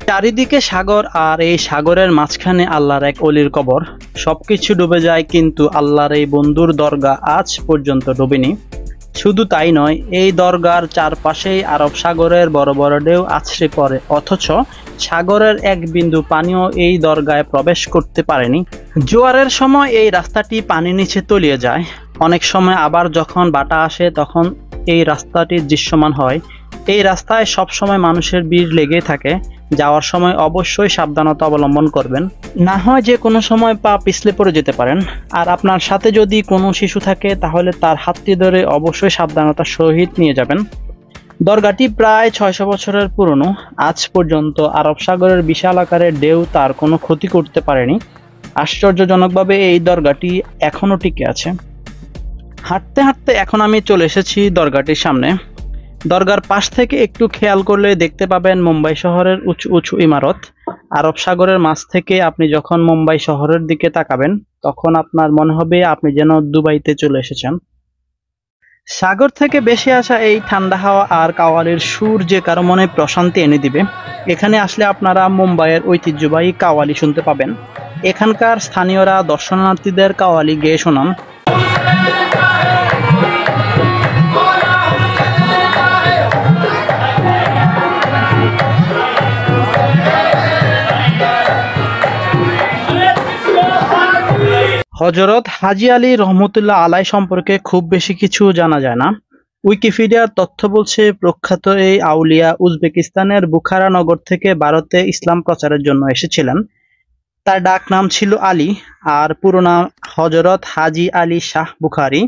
চারিদিকে সাগর, আর এই সাগরের মাঝখানে আল্লাহর এক অলির কবর। সবকিছু ডুবে যায়, কিন্তু আল্লাহর এই বন্ধুর দরগা আজ পর্যন্ত ডুবেনি। শুধু তাই নয়, এই দরগার চারপাশেই আরব সাগরের বড় বড় ঢেউ আছড়ে পড়ে, অথচ সাগরের এক বিন্দু পানিও এই দরগায় প্রবেশ করতে পারেনি। জোয়ারের সময় এই রাস্তাটি পানির নিচে তলিয়ে যায়। অনেক সময় আবার যখন বাটা আসে তখন এই রাস্তাটি দৃশ্যমান হয়। এই রাস্তায় সবসময় মানুষের ভিড় লেগে থাকে। যাওয়ার সময় অবশ্যই সাবধানতা অবলম্বন করবেন, না হয় যে কোনো সময় পা পিছলে পড়ে যেতে পারেন। আর আপনার সাথে যদি কোনো শিশু থাকে তাহলে তার হাতটি ধরে অবশ্যই সাবধানতার সহিত নিয়ে যাবেন। দরগাটি প্রায় 600 বছরের পুরনো। আজ পর্যন্ত আরব সাগরের বিশাল আকারের ঢেউ তার কোনো ক্ষতি করতে পারেনি। আশ্চর্যজনকভাবে এই দরগাটি এখনো টিকে আছে। হাঁটতে হাঁটতে এখন আমি চলে এসেছি দরগাটির সামনে। দরগার পাশ থেকে একটু খেয়াল করলে দেখতে পাবেন মুম্বাই শহরের উঁচু উঁচু ইমারত। আরব সাগরের মাঝ থেকে আপনি যখন মুম্বাই শহরের দিকে তাকাবেন তখন আপনার মনে হবে আপনি যেন দুবাইতে চলে এসেছেন। সাগর থেকে বেশি আসা এই ঠান্ডা হাওয়া আর কাওয়ালির সুর যে কারো মনে প্রশান্তি এনে দিবে। এখানে আসলে আপনারা মুম্বাইয়ের ঐতিহ্যবাহী কাওয়ালি শুনতে পাবেন। এখানকার স্থানীয়রা দর্শনার্থীদের কাওয়ালি গেয়ে শোনান। হযরত হাজী আলী রহমতুল্লাহ আলাই সম্পর্কে খুব বেশি কিছু জানা যায় না। উইকিপিডিয়ার তথ্য বলছে প্রখ্যাত এই আউলিয়া উজবেকিস্তানের বুখারা নগর থেকে ভারতে ইসলাম প্রচারের জন্য এসেছিলেন। তার ডাক নাম ছিল আলী, আর পুরো নাম হযরত হাজী আলী শাহ বুখারী।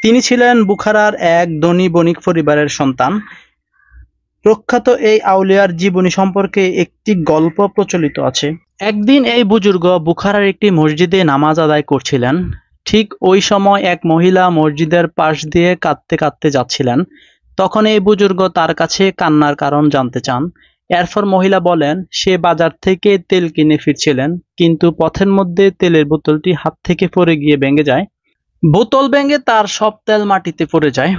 তিনি ছিলেন বুখারার এক ধনী বণিক পরিবারের সন্তান। প্রখ্যাত এই আউলিয়ার জীবনী সম্পর্কে একটি গল্প প্রচলিত আছে। একদিন এই বুজুর্গ বুখারার একটি মসজিদে নামাজ আদায় করছিলেন। ঠিক ওই সময় এক মহিলা মসজিদের পাশ দিয়ে কাঁদতে কাঁদতে যাচ্ছিলেন। তখন এই বুজুর্গ তার কাছে কান্নার কারণ জানতে চান। এরপর মহিলা বলেন সে বাজার থেকে তেল কিনে ফিরছিলেন, কিন্তু পথের মধ্যে তেলের বোতলটি হাত থেকে পড়ে গিয়ে ভেঙে যায়। বোতল ভেঙে তার সব তেল মাটিতে পড়ে যায়।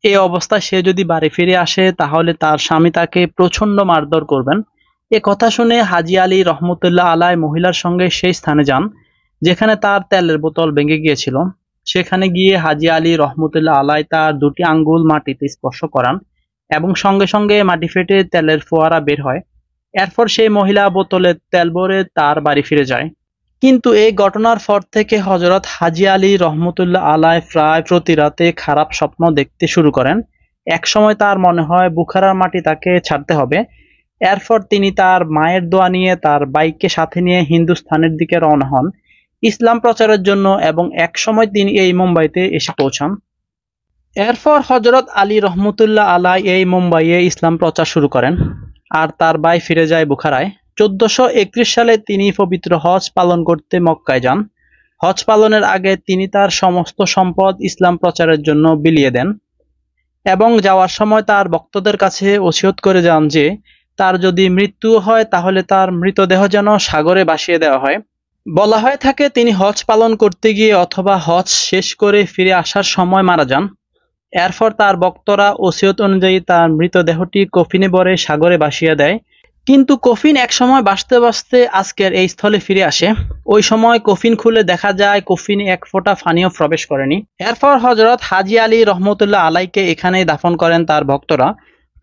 এই অবস্থায় সে যদি বাড়ি ফিরে আসে তাহলে তার স্বামী তাকে প্রচন্ড মারধর করবেন। এ কথা শুনে হাজী আলী রহমতুল্লাহ আলাই মহিলার সঙ্গে সেই স্থানে যান যেখানে তার তেলের বোতল ভেঙে গিয়েছিল। সেখানে গিয়ে হাজী আলী রহমতুল্লাহ আলাই তার দুটি আঙ্গুল মাটিতে স্পর্শ করান এবং সঙ্গে সঙ্গে মাটি ফেটে তেলের ফোয়ারা বের হয়। এরপর সেই মহিলা বোতলে তেল ভরে তার বাড়ি ফিরে যায়। কিন্তু এই ঘটনার পর থেকে হযরত হাজী আলী রহমতুল্লাহ আলাই প্রায় প্রতি রাতে খারাপ স্বপ্ন দেখতে শুরু করেন। একসময় তার মনে হয় বুখারার মাটি তাকে ছাড়তে হবে। এরপর তিনি তার মায়ের দোয়া নিয়ে তার বাইককে সাথে নিয়ে হিন্দুস্তানের দিকে রওনা হন ইসলাম প্রচারের জন্য, এবং একসময় তিনি এই মুম্বাইতে এসে পৌঁছান। এরপর হযরত আলী রহমতুল্লাহ আলাই এই মুম্বাইয়ে ইসলাম প্রচার শুরু করেন, আর তার ভাই ফিরে যায় বুখারায়। 1431 সালে তিনি পবিত্র হজ পালন করতে মক্কায় যান। হজ পালনের আগে তিনি তার সমস্ত সম্পদ ইসলাম প্রচারের জন্য বিলিয়ে দেন এবং যাওয়ার সময় তার ভক্তদের কাছে ওসিয়ত করে যান যে তার যদি মৃত্যু হয় তাহলে তার মৃতদেহ যেন সাগরে ভাসিয়ে দেওয়া হয়। বলা হয়ে থাকে তিনি হজ পালন করতে গিয়ে অথবা হজ শেষ করে ফিরে আসার সময় মারা যান। এরপর তার ভক্তরা ওসিয়ত অনুযায়ী তার মৃতদেহটি কফিনে ভরে সাগরে ভাসিয়ে দেয়। কিন্তু কফিন একসময় ভাসতে ভাসতে আজকের এই স্থলে ফিরে আসে। ওই সময় কফিন খুলে দেখা যায় কফিনে এক ফোঁটা পানিও প্রবেশ করেনি। এরপর হযরত হাজী আলী রহমতুল্লাহ আলাইকে এখানেই দাফন করেন তার ভক্তরা।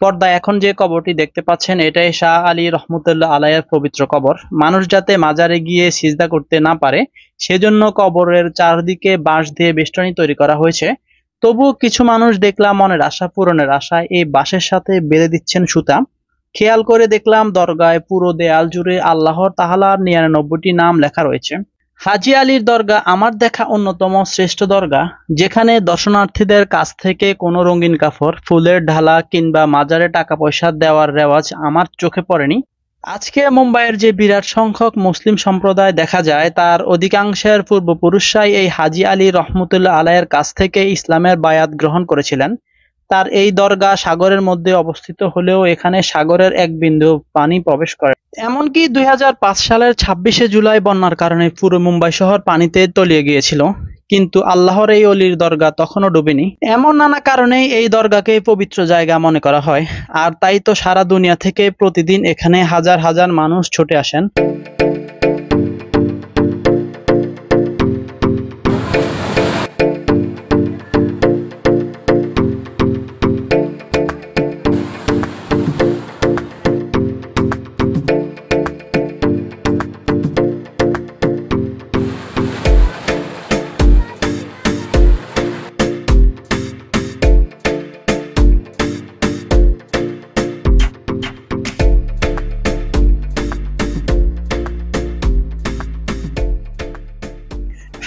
পর্দায় এখন যে কবরটি দেখতে পাচ্ছেন এটাই শাহ আলী রহমতুল্লাহ আলাইয়ের পবিত্র কবর। মানুষ যাতে মাজারে গিয়ে সিজদা করতে না পারে সেজন্য কবরের চারদিকে বাঁশ দিয়ে বেষ্টনী তৈরি করা হয়েছে। তবুও কিছু মানুষ দেখলাম মনের আশা পূরণের আশায় এই বাঁশের সাথে বেঁধে দিচ্ছেন সুতা। খেয়াল করে দেখলাম দরগায় পুরো দেয়াল জুড়ে আল্লাহর তাআলার 99টি নাম লেখা রয়েছে। হাজী আলীর দরগা আমার দেখা অন্যতম শ্রেষ্ঠ দরগা, যেখানে দর্শনার্থীদের কাছ থেকে কোনো রঙিন কাপড়, ফুলের ঢালা কিংবা মাজারে টাকা পয়সা দেওয়ার রেওয়াজ আমার চোখে পড়েনি। আজকে মুম্বাইয়ের যে বিরাট সংখ্যক মুসলিম সম্প্রদায় দেখা যায় তার অধিকাংশের পূর্বপুরুষরাই এই হাজী আলী রহমতুল্লাহ আলাইয়ের কাছ থেকে ইসলামের বায়াত গ্রহণ করেছিলেন। তার এই দরগা সাগরের মধ্যে অবস্থিত হলেও এখানে সাগরের এক বিন্দু পানি প্রবেশ করে। এমনকি 2005 সালের 26শে জুলাই বন্যার কারণে পুরো মুম্বাই শহর পানিতে তলিয়ে গিয়েছিল, কিন্তু আল্লাহর এই অলির দরগা তখনও ডুবেনি। এমন নানা কারণেই এই দরগাকে পবিত্র জায়গা মনে করা হয়, আর তাই তো সারা দুনিয়া থেকে প্রতিদিন এখানে হাজার হাজার মানুষ ছুটে আসেন।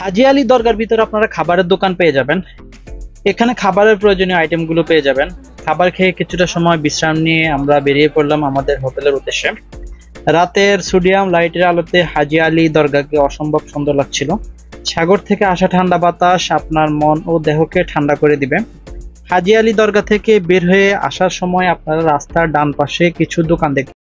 হাজী আলী দরগার ভিতরে আপনারা খাবারের দোকান পেয়ে যাবেন। এখানে খাবারের প্রয়োজনীয় আইটেমগুলো পেয়ে যাবেন। খাবার খেয়ে কিছুটা সময় বিশ্রাম নিয়ে আমরা বেরিয়ে পড়লাম আমাদের হোটেলের উদ্দেশ্যে। রাতের সোডিয়াম লাইটের আলোতে হাজী আলী দরগাকে অসম্ভব সুন্দর লাগছিল। সাগর থেকে আসা ঠান্ডা বাতাস আপনার মন ও দেহকে ঠান্ডা করে দিবে। হাজী আলী দরগা থেকে বের হয়ে আসার সময় আপনারা রাস্তার ডান পাশে কিছু দোকান দেখতে